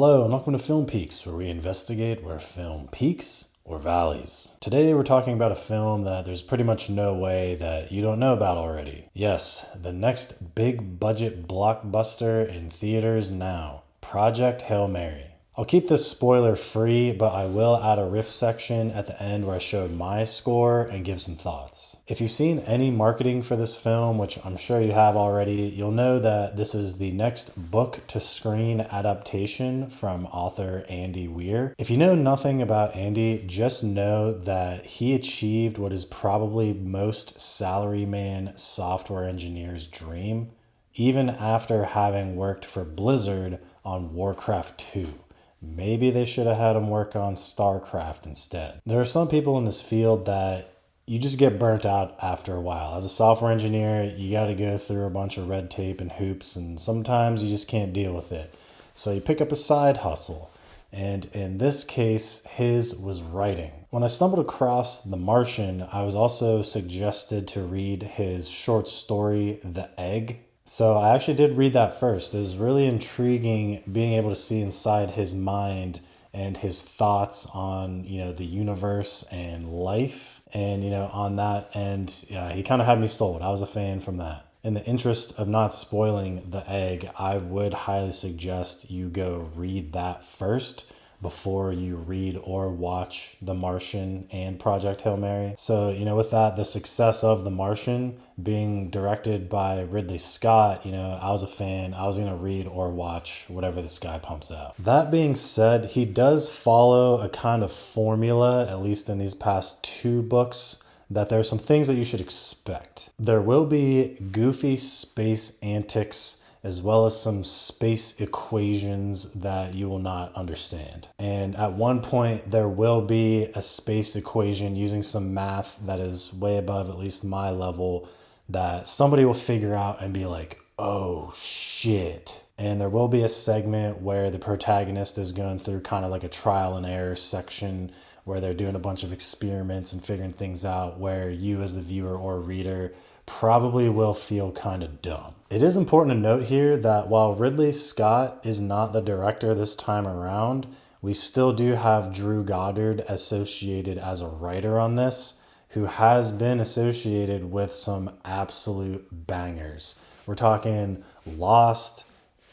Hello and welcome to Film Peaks, where we investigate where film peaks or valleys. Today we're talking about a film that there's pretty much no way that you don't know about already. Yes, the next big budget blockbuster in theaters now, Project Hail Mary. I'll keep this spoiler free, but I will add a riff section at the end where I show my score and give some thoughts. If you've seen any marketing for this film, which I'm sure you have already, you'll know that this is the next book-to-screen adaptation from author Andy Weir. If you know nothing about Andy, just know that he achieved what is probably most salaryman software engineer's dream, even after having worked for Blizzard on Warcraft 2. Maybe they should have had him work on StarCraft instead. There are some people in this field that you just get burnt out after a while. As a software engineer, you got to go through a bunch of red tape and hoops, and sometimes you just can't deal with it. So you pick up a side hustle. And in this case, his was writing. When I stumbled across The Martian, I was also suggested to read his short story, The Egg. So I actually did read that first. It was really intriguing being able to see inside his mind and his thoughts on, the universe and life. And, on that end, he kind of had me sold. I was a fan from that. In the interest of not spoiling The Egg, I would highly suggest you go read that first before you read or watch The Martian and Project Hail Mary. So, with that, the success of The Martian being directed by Ridley Scott, I was a fan. I was going to read or watch whatever this guy pumps out. That being said, he does follow a kind of formula, at least in these past two books, that there are some things that you should expect. There will be goofy space antics as well as some space equations that you will not understand. And at one point, there will be a space equation using some math that is way above at least my level that somebody will figure out and be like, oh shit. And there will be a segment where the protagonist is going through kind of like a trial and error section where they're doing a bunch of experiments and figuring things out where you as the viewer or reader probably will feel kind of dumb. It is important to note here that while Ridley Scott is not the director this time around, we still do have Drew Goddard associated as a writer on this, who has been associated with some absolute bangers. We're talking Lost,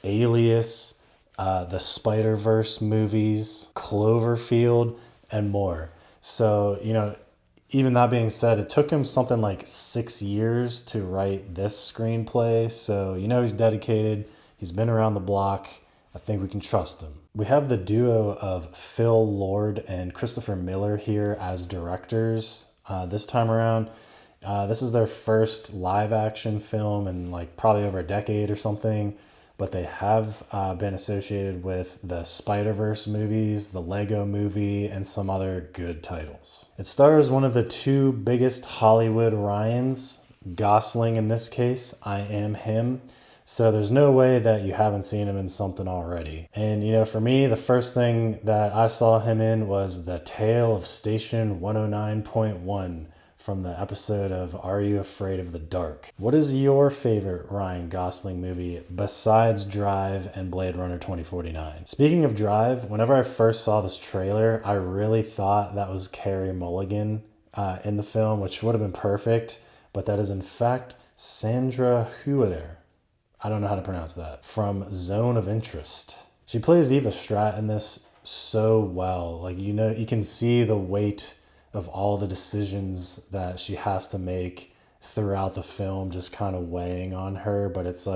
Alias, the Spider-Verse movies, Cloverfield, and more. So, even that being said, it took him something like 6 years to write this screenplay. So, he's dedicated. He's been around the block. I think we can trust him. We have the duo of Phil Lord and Christopher Miller here as directors this time around. This is their first live action film in probably over a decade or something. But they have been associated with the Spider-Verse movies, the Lego movie, and some other good titles. It stars one of the two biggest Hollywood Ryans, Gosling in this case. I am him. So there's no way that you haven't seen him in something already. And, for me, the first thing that I saw him in was The Tale of Station 109.1. From the episode of Are You Afraid of the Dark? What is your favorite Ryan Gosling movie besides Drive and Blade Runner 2049? Speaking of Drive, whenever I first saw this trailer, I really thought that was Carey Mulligan in the film, which would have been perfect, but that is in fact Sandra Hüller. I don't know how to pronounce that. From Zone of Interest. She plays Eva Stratt in this so well. You can see the weight of all the decisions that she has to make throughout the film just kind of weighing on her, but it's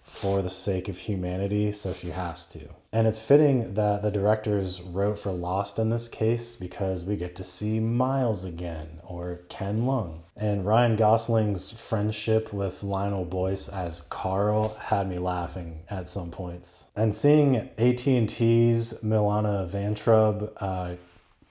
for the sake of humanity, so she has to. And it's fitting that the directors wrote for Lost in this case because we get to see Miles again, or Ken Lung. And Ryan Gosling's friendship with Lionel Boyce as Carl had me laughing at some points. And seeing AT&T's Milana Vayntrub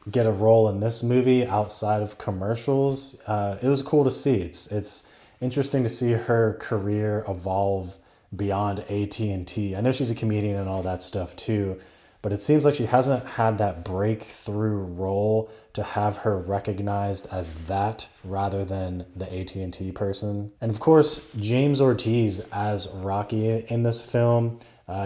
get a role in this movie outside of commercials, it was cool to see. It's interesting to see her career evolve beyond AT&T. I know she's a comedian and all that stuff too, but it seems like she hasn't had that breakthrough role to have her recognized as that rather than the AT&T person. And of course, James Ortiz as Rocky in this film,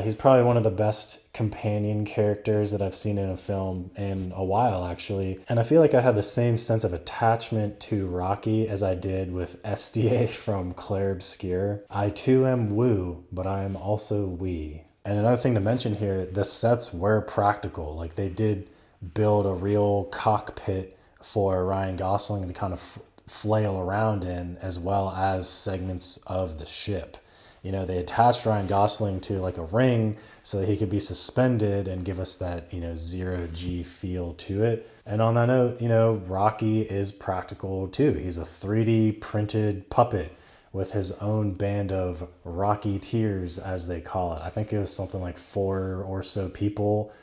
He's probably one of the best companion characters that I've seen in a film in a while, actually. And I feel like I had the same sense of attachment to Rocky as I did with SDA from Claire Obscure. I too am Wu, but I am also we. And another thing to mention here, the sets were practical. Like, they did build a real cockpit for Ryan Gosling to kind of flail around in, as well as segments of the ship. You know, they attached Ryan Gosling to like a ring so that he could be suspended and give us that, you know, zero G feel to it. And on that note, you know, Rocky is practical too. He's a 3D printed puppet with his own band of Rocketeers, as they call it. I think it was something like 4 or so people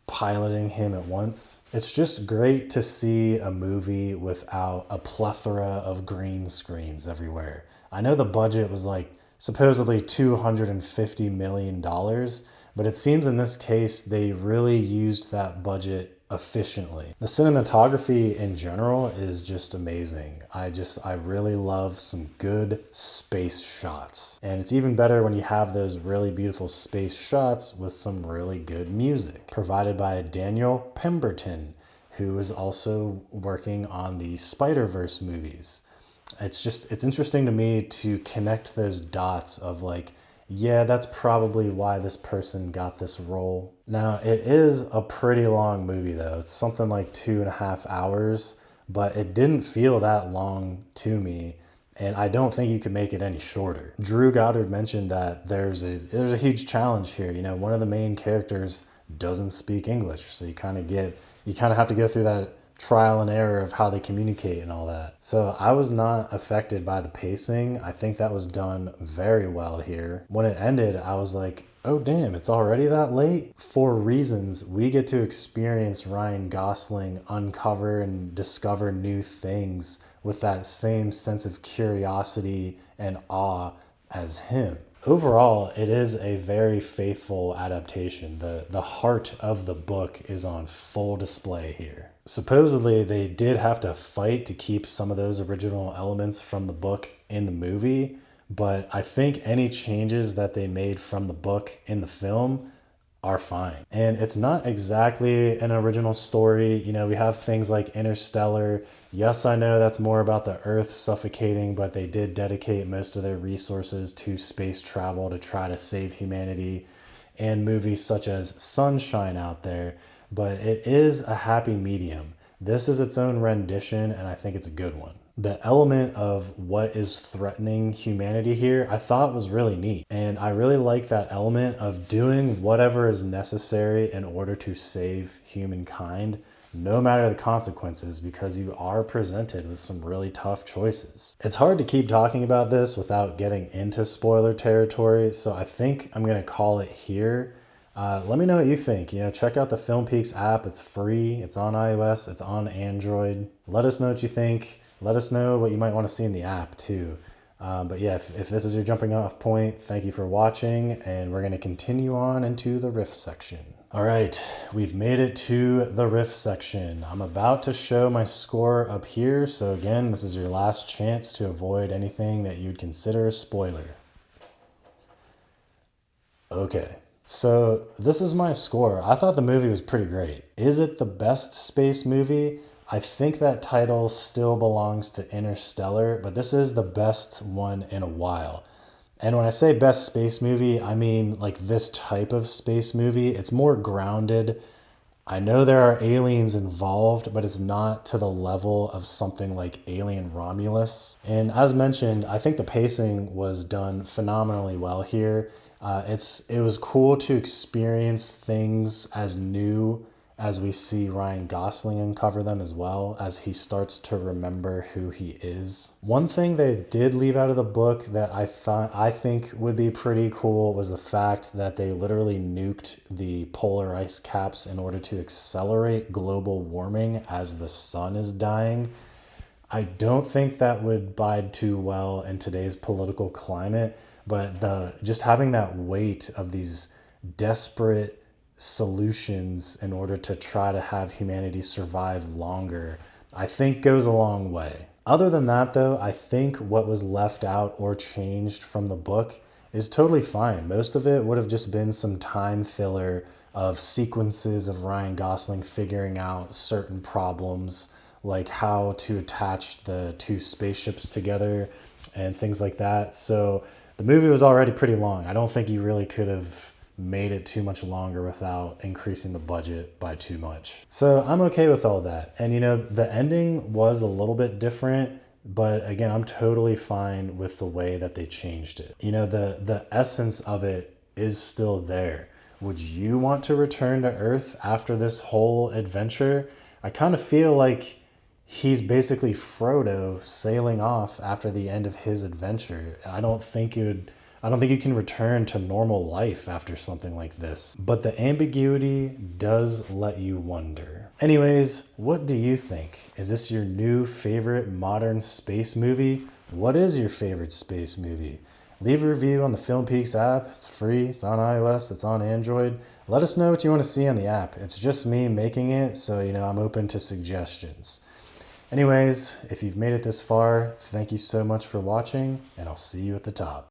piloting him at once. It's just great to see a movie without a plethora of green screens everywhere. I know the budget was like supposedly $250 million, but it seems in this case they really used that budget efficiently. The cinematography in general is just amazing. I really love some good space shots. And it's even better when you have those really beautiful space shots with some really good music provided by Daniel Pemberton, who is also working on the Spider-Verse movies. It's interesting to me to connect those dots of like, yeah, that's probably why this person got this role. Now, it is a pretty long movie though. It's something like 2.5 hours, but it didn't feel that long to me. And I don't think you could make it any shorter. Drew Goddard mentioned that there's a huge challenge here. You know, one of the main characters doesn't speak English. So you kind of have to go through that trial and error of how they communicate and all that. So I was not affected by the pacing. I think that was done very well here. When it ended, I was like, oh damn, it's already that late? For reasons, we get to experience Ryan Gosling uncover and discover new things with that same sense of curiosity and awe as him. Overall, it is a very faithful adaptation. The heart of the book is on full display here. Supposedly, they did have to fight to keep some of those original elements from the book in the movie, but I think any changes that they made from the book in the film are fine. And it's not exactly an original story. You know, we have things like Interstellar. Yes, I know that's more about the Earth suffocating, but they did dedicate most of their resources to space travel to try to save humanity, and movies such as Sunshine out there. But it is a happy medium. This is its own rendition, and I think it's a good one. The element of what is threatening humanity here, I thought was really neat. And I really like that element of doing whatever is necessary in order to save humankind, no matter the consequences, because you are presented with some really tough choices. It's hard to keep talking about this without getting into spoiler territory, so I think I'm gonna call it here. Let me know what you think. You know, check out the Film Peaks app. It's free. It's on iOS. It's on Android. Let us know what you think. Let us know what you might want to see in the app too. But yeah, if this is your jumping off point, thank you for watching, and we're going to continue on into the riff section. All right, we've made it to the riff section. I'm about to show my score up here. So again, this is your last chance to avoid anything that you'd consider a spoiler. Okay. So this is my score. I thought the movie was pretty great. Is it the best space movie? I think that title still belongs to Interstellar, but this is the best one in a while. And when I say best space movie, I mean like this type of space movie. It's more grounded. I know there are aliens involved, but it's not to the level of something like Alien Romulus. And as mentioned, I think the pacing was done phenomenally well here. It was cool to experience things as new as we see Ryan Gosling uncover them, as well as he starts to remember who he is. One thing they did leave out of the book that I think would be pretty cool was the fact that they literally nuked the polar ice caps in order to accelerate global warming as the sun is dying. I don't think that would bide too well in today's political climate. But just having that weight of these desperate solutions in order to try to have humanity survive longer, I think goes a long way. Other than that, though, I think what was left out or changed from the book is totally fine. Most of it would have just been some time filler of sequences of Ryan Gosling figuring out certain problems, like how to attach the two spaceships together and things like that. So the movie was already pretty long. I don't think you really could have made it too much longer without increasing the budget by too much. So I'm okay with all that. And the ending was a little bit different, but again, I'm totally fine with the way that they changed it. The essence of it is still there. Would you want to return to Earth after this whole adventure? I kind of feel like he's basically Frodo sailing off after the end of his adventure. I don't think you can return to normal life after something like this. But the ambiguity does let you wonder. Anyways, what do you think? Is this your new favorite modern space movie? What is your favorite space movie? Leave a review on the Film Peaks app. It's free. It's on iOS. It's on Android. Let us know what you want to see on the app. It's just me making it, so I'm open to suggestions. Anyways, if you've made it this far, thank you so much for watching, and I'll see you at the top.